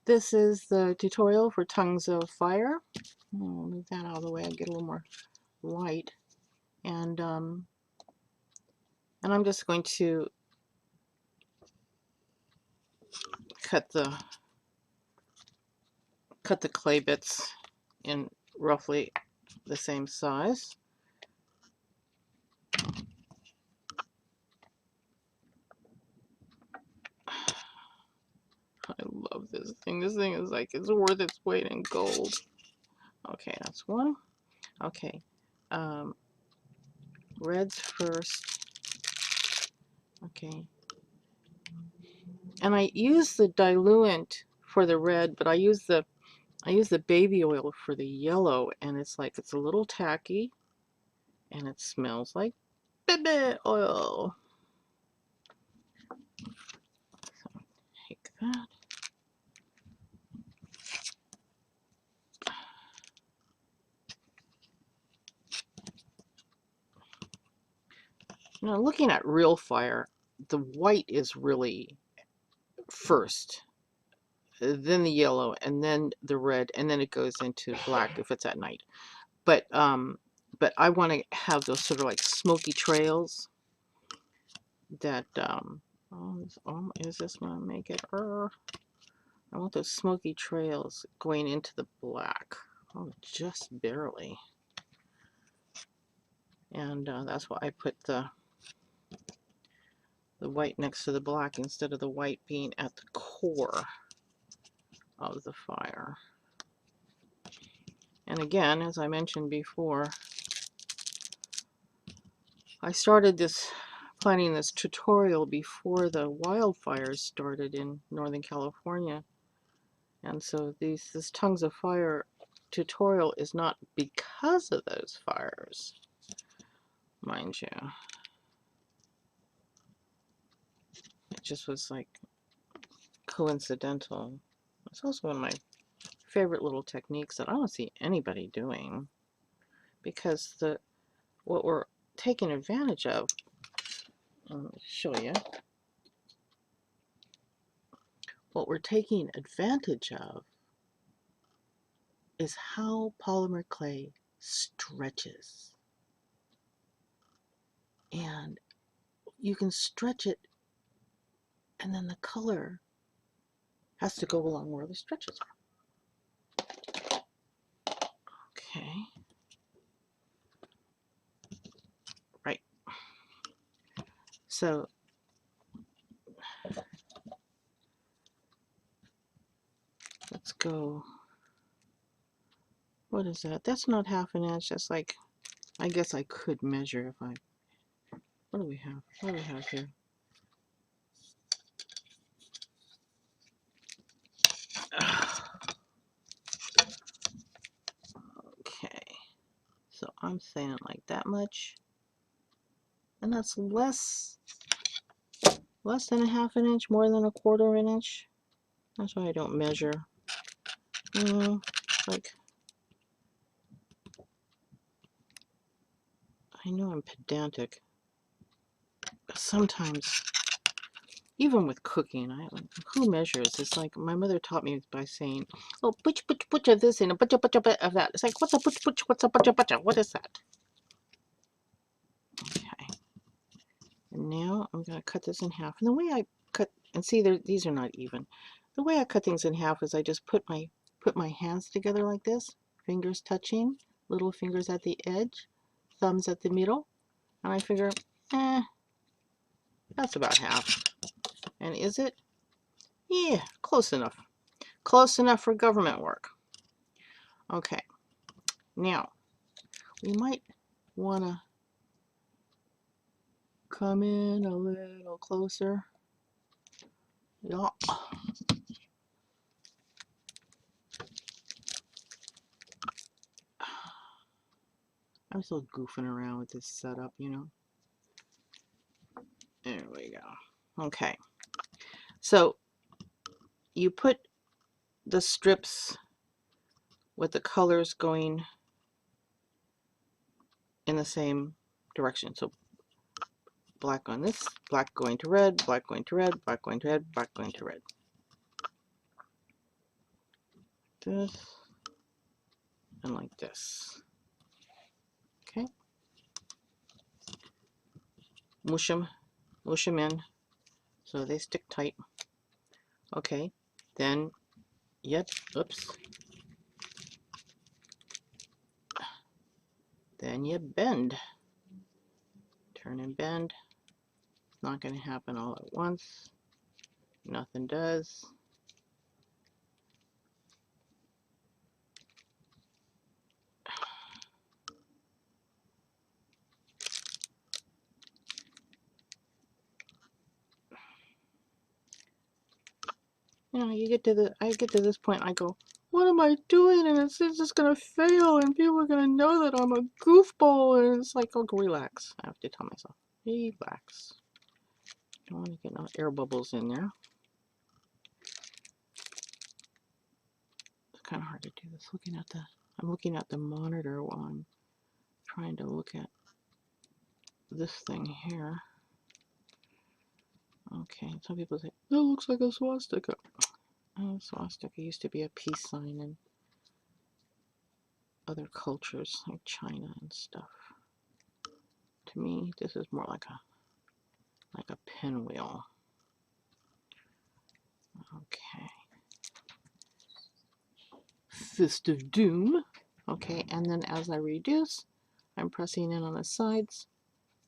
This is the tutorial for Tongues of Fire. I'll move that out of the way and get a little more light. And I'm just going to cut the clay bits in roughly the same size. I love this thing. This thing is like, it's worth its weight in gold. Okay, that's one. Okay, reds first. Okay, and I use the diluent for the red, but I use the baby oil for the yellow, and it's like, it's a little tacky and it smells like baby oil. So take that. Now, looking at real fire, the white is really first, then the yellow, and then the red, and then it goes into black if it's at night. But I want to have those sort of like smoky trails that is this gonna make it? I want those smoky trails going into the black. Oh, just barely. And that's why I put the white next to the black instead of the white being at the core of the fire. And again, as I mentioned before, I started planning this tutorial before the wildfires started in Northern California. And so this Tongues of Fire tutorial is not because of those fires, mind you. It just was like coincidental. It's also one of my favorite little techniques that I don't see anybody doing, because what we're taking advantage of, let me show you. What we're taking advantage of is how polymer clay stretches. And you can stretch it, and then the color has to go along where the stretches are. Okay. Right. So let's go. What is that? That's not half an inch. That's like, I guess I could measure if I, what do we have? What do we have here? Okay. So I'm saying like that much. And that's less than a half an inch, more than a quarter of an inch. That's why I don't measure. Like, I know I'm pedantic, but sometimes, even with cooking, who measures? It's like my mother taught me by saying, "Oh, butch of this and a butch of that." It's like, what's a butch? What's a butch? What is that? Okay. And now I'm gonna cut this in half. And the way I cut, and see, these are not even. The way I cut things in half is I just put my hands together like this, fingers touching, little fingers at the edge, thumbs at the middle, and I figure, that's about half. And is it? Yeah, close enough. Close enough for government work. Okay, now we might want to come in a little closer. Yeah. I'm still goofing around with this setup, you know. There we go. Okay. So you put the strips with the colors going in the same direction. So black on this, black going to red, black going to red, black going to red, black going to red. this, and like this. Okay. Mush them in so they stick tight. Okay. Then, yep, oops. Then you bend. Turn and bend. It's not going to happen all at once. Nothing does. You know, I get to this point, I go, what am I doing? And it's just gonna fail, and people are gonna know that I'm a goofball. And it's like, oh, relax. I have to tell myself, relax. Don't want to get no air bubbles in there. It's kind of hard to do this. I'm looking at the monitor while I'm trying to look at this thing here. Okay, some people say, that looks like a swastika. Oh, swastika used to be a peace sign in other cultures like China and stuff. To me, this is more like a pinwheel. Okay. Fist of Doom. Okay, and then as I reduce, I'm pressing in on the sides,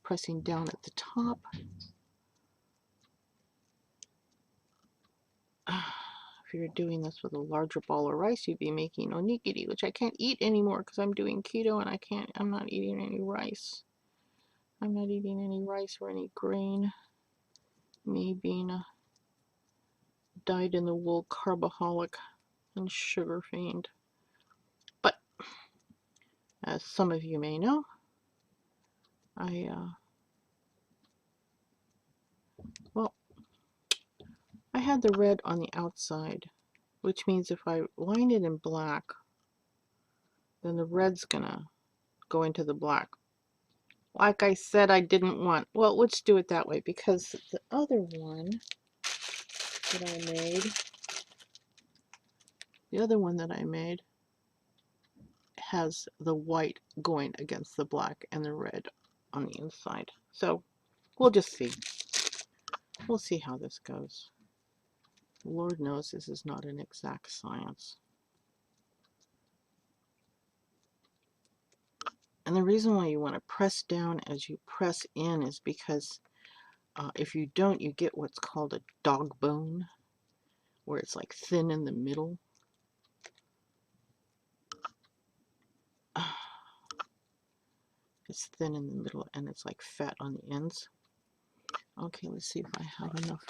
pressing down at the top. If you're doing this with a larger ball of rice, you'd be making onigiri, which I can't eat anymore because I'm doing keto and I'm not eating any rice. I'm not eating any rice or any grain. Me being a dyed-in-the-wool carbaholic and sugar fiend. But as some of you may know, well, I had the red on the outside, which means if I line it in black, then the red's gonna go into the black. Like I said, I didn't want, well, let's do it that way, because the other one that I made, has the white going against the black and the red on the inside. So we'll just see. We'll see how this goes. Lord knows this is not an exact science. And the reason why you want to press down as you press in is because if you don't, you get what's called a dog bone, where it's like thin in the middle. It's thin in the middle and it's like fat on the ends. Okay, let's see if I have enough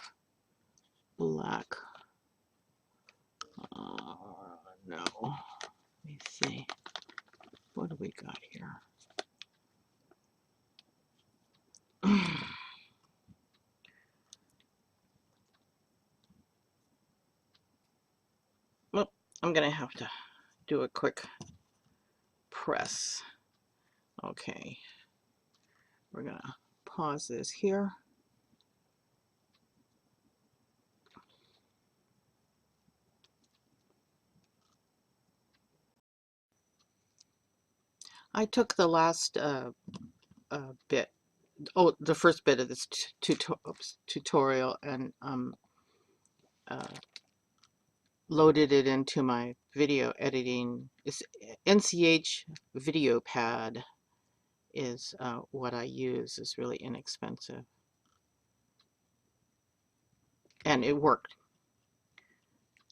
black. No. Let me see. What do we got here? Well, I'm going to have to do a quick press. Okay. We're going to pause this here. I took the last bit, the first bit of this tutorial and loaded it into my video editing. It's NCH Video Pad is what I use. It's really inexpensive. And it worked,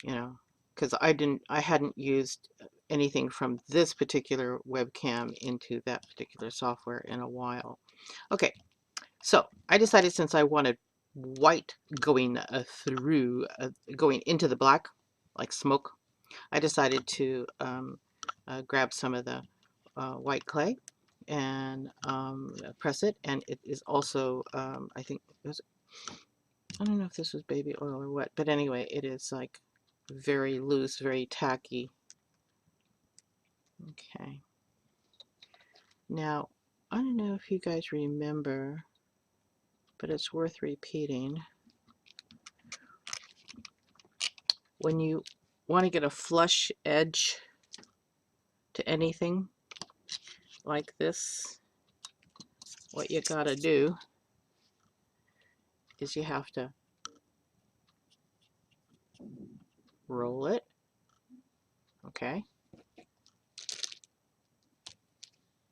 you know, because I hadn't used anything from this particular webcam into that particular software in a while. Okay, so I decided, since I wanted white going through, going into the black, like smoke, I decided to grab some of the white clay and press it. And it is also, I think, I don't know if this was baby oil or what, but anyway, it is like very loose, very tacky. Okay. Now, I don't know if you guys remember, but it's worth repeating. When you want to get a flush edge to anything like this, what you gotta do is you have to roll it, okay?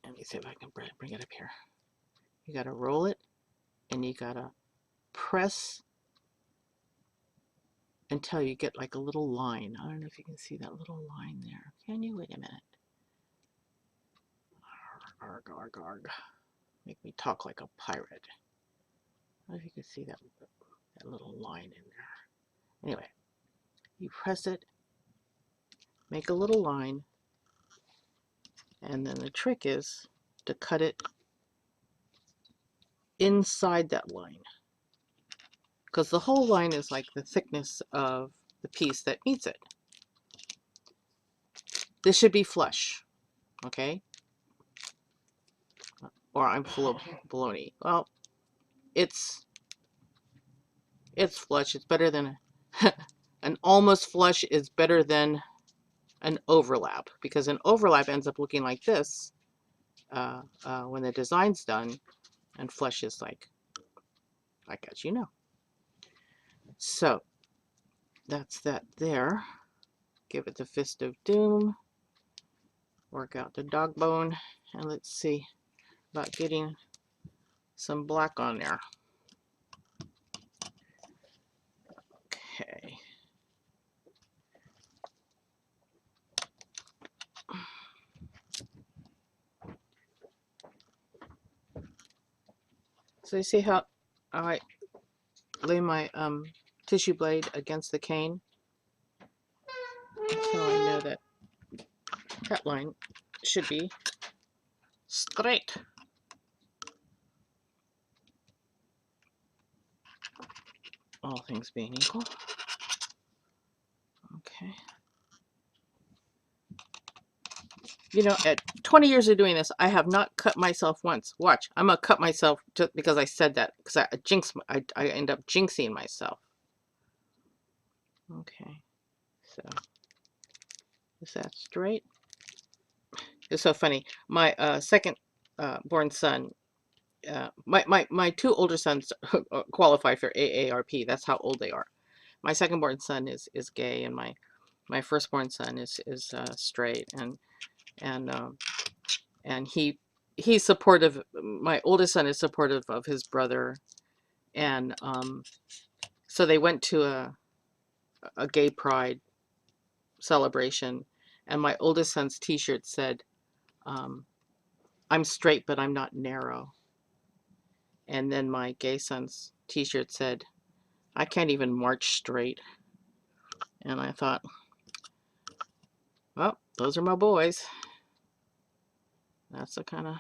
Let me see if I can bring it up here. You gotta roll it, and you gotta press until you get like a little line. I don't know if you can see that little line there. Can you? Wait a minute. Arg, arg, arg. Make me talk like a pirate. I don't know if you can see that little line in there. Anyway, you press it, make a little line, and then the trick is to cut it inside that line, because the whole line is like the thickness of the piece that meets it. This should be flush, okay? Or I'm full of baloney. Well, it's flush. It's better than an almost flush is better than an overlap, because an overlap ends up looking like this when the design's done, and flush is like as you know. So that's that there. Give it the fist of doom. Work out the dog bone, and let's see about getting some black on there. Okay. So you see how I lay my tissue blade against the cane? So I know that that line should be straight. All things being equal. Okay. You know, at 20 years of doing this, I have not cut myself once. Watch, I'm gonna cut myself just because I said that, because I end up jinxing myself. Okay, so is that straight? It's so funny. My second born son, my two older sons qualify for AARP. That's how old they are. My second born son is gay, and my firstborn son is straight, and he's supportive. My oldest son is supportive of his brother, and so they went to a gay pride celebration, and my oldest son's t-shirt said, I'm straight but I'm not narrow. And then my gay son's t-shirt said, I can't even march straight. And I thought, well, those are my boys. That's the kind of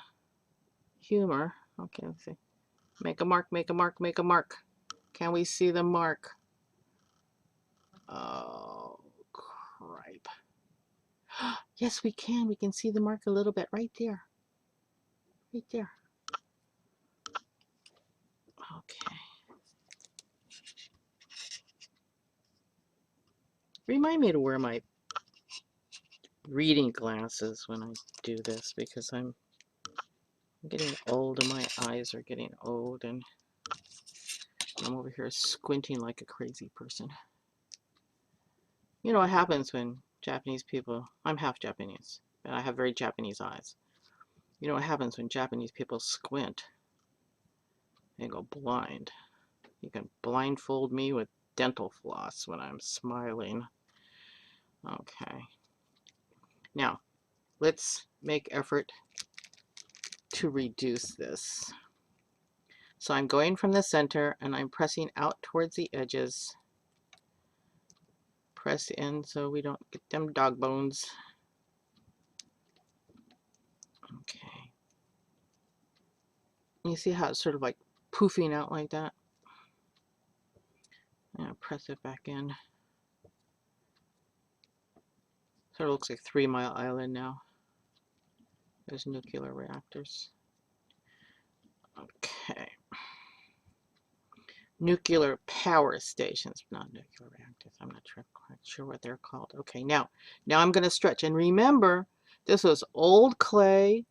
humor. Okay, let's see. Make a mark, make a mark, make a mark. Can we see the mark? Oh, cripe. Yes, we can. We can see the mark a little bit right there. Right there. Okay. Remind me to wear my reading glasses when I do this, because I'm getting old and my eyes are getting old, and I'm over here squinting like a crazy person. You know what happens when Japanese people, I'm half Japanese, and I have very Japanese eyes. You know what happens when Japanese people squint? They go blind. You can blindfold me with dental floss when I'm smiling. Okay. Now, let's make effort to reduce this. So I'm going from the center and I'm pressing out towards the edges. Press in so we don't get them dog bones. Okay. You see how it's sort of like poofing out like that? I'm going to press it back in. Sort of looks like 3 Mile Island now. There's nuclear reactors. Okay. nuclear power stations, not nuclear reactors. I'm not quite sure what they're called. Okay, now I'm going to stretch. And remember, this was old clay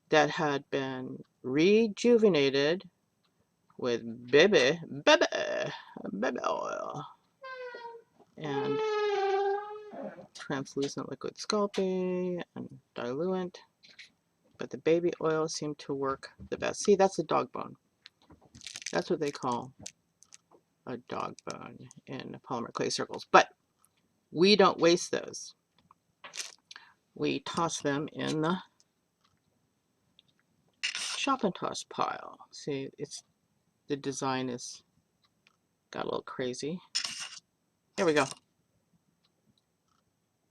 that had been rejuvenated with baby oil and translucent liquid sculpey and diluent. But the baby oil seemed to work the best. See, that's a dog bone. That's what they call a dog bone in polymer clay circles. But we don't waste those. We toss them in the chop and toss pile. See, the design is got a little crazy. Here we go.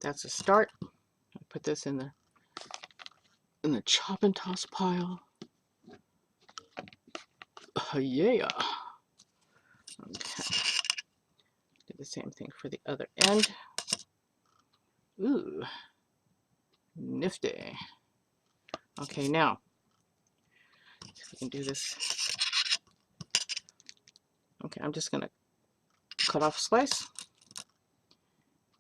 That's a start. I put this in the chop and toss pile. Yeah. Okay. Do the same thing for the other end. Ooh, nifty. Okay, now if we can do this. Okay, I'm just gonna cut off a slice,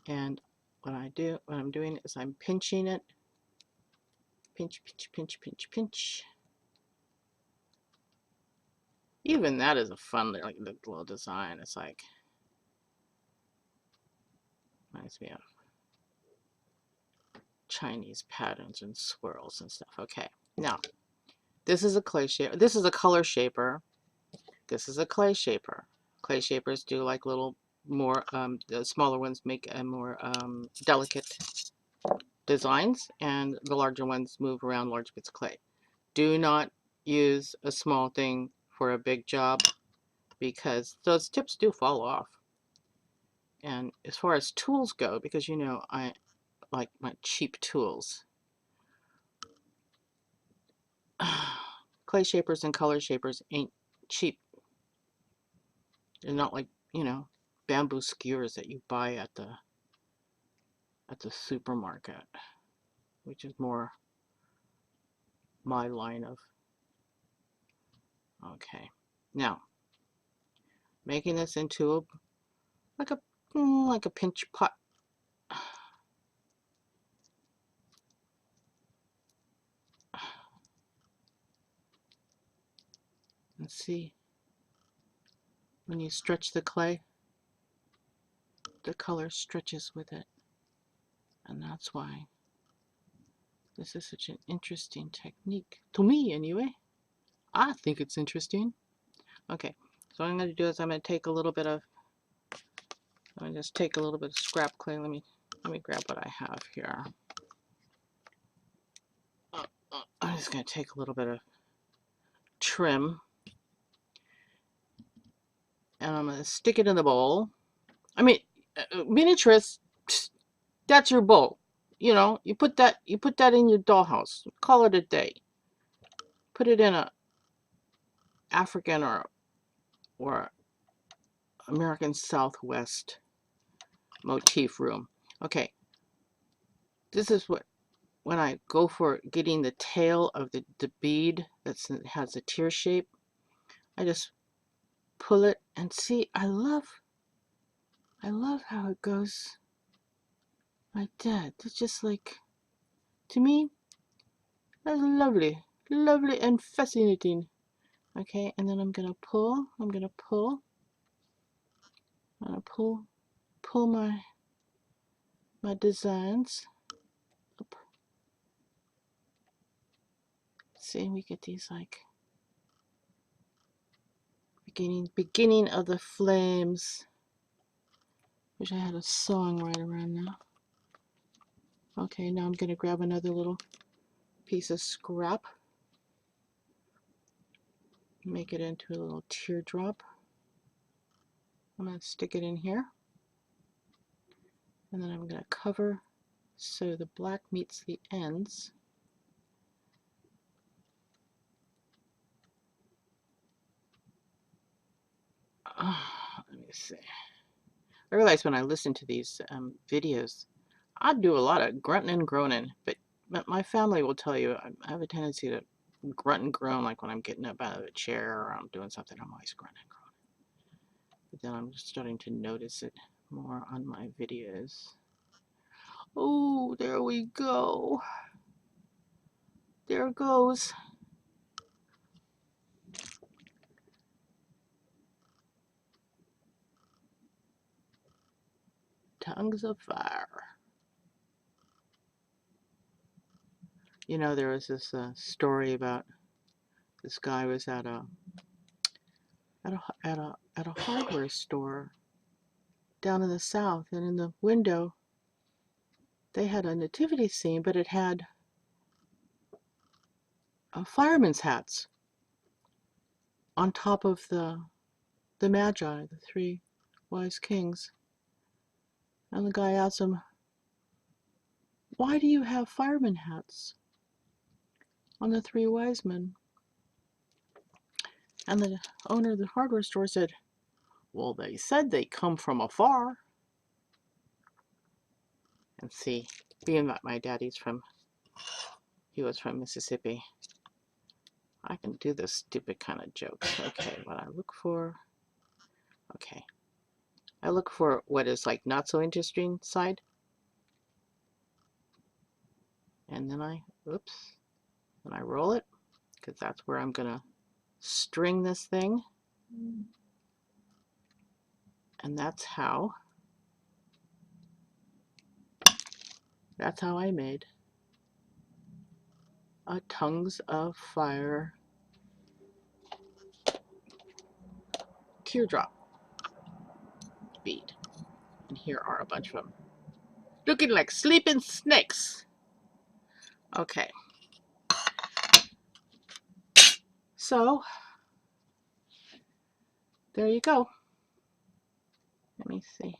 and what I'm doing is I'm pinching it. Pinch, pinch, pinch, pinch, pinch. Even that is a fun little design. It's like reminds me of Chinese patterns and swirls and stuff. Okay, now this is a clay shaper. This is a color shaper. This is a clay shaper. Clay shapers do like little more, the smaller ones make a more delicate designs, and the larger ones move around large bits of clay. Do not use a small thing for a big job because those tips do fall off. And as far as tools go, because you know I like my cheap tools, clay shapers and color shapers ain't cheap. They're not like, you know, bamboo skewers that you buy at the supermarket, which is more my line of. Okay, now making this into a like a pinch pot. Let's see, when you stretch the clay, the color stretches with it, and that's why this is such an interesting technique to me anyway. I think it's interesting. Okay, so what I'm going to do is I'm going to take a little bit of, I'm going to just take a little bit of scrap clay. Let me grab what I have here. I'm just going to take a little bit of trim, and I'm going to stick it in the bowl. I mean, miniaturists, that's your bowl. You know, you put that in your dollhouse. Call it a day. Put it in a African or American Southwest motif room. Okay, this is what, when I go for getting the tail of the bead that has a tear shape, I just pull it and see, I love how it goes like that. It's just like, to me, that's lovely, lovely and fascinating. Okay, and then I'm gonna pull my designs up. See, we get these like beginning of the flames. Wish I had a song right around now. Okay, now I'm gonna grab another little piece of scrap, make it into a little teardrop. I'm gonna stick it in here, and then I'm gonna cover so the black meets the ends. Let me see. I realize when I listen to these videos, I do a lot of grunting and groaning, but my family will tell you I have a tendency to grunt and groan, like when I'm getting up out of a chair or I'm doing something, I'm always grunting and groaning. but then I'm just starting to notice it more on my videos. Oh, there we go. There it goes. Tongues of fire. You know, there was this story about this guy was at a hardware store down in the South, and in the window they had a nativity scene, but it had firemen's hats on top of the Magi, the three wise kings. And the guy asked him, "Why do you have fireman hats on the three wise men?" And the owner of the hardware store said, "Well, they said they come from afar." And see, being that my daddy's he was from Mississippi, I can do this stupid kind of jokes. Okay, what I look for, okay. I look for what is like not so interesting side. And then oops, and I roll it, because that's where I'm gonna string this thing. And that's how I made a Tongues of Fire teardrop bead. And here are a bunch of them, looking like sleeping snakes. Okay, so there you go. Let me see.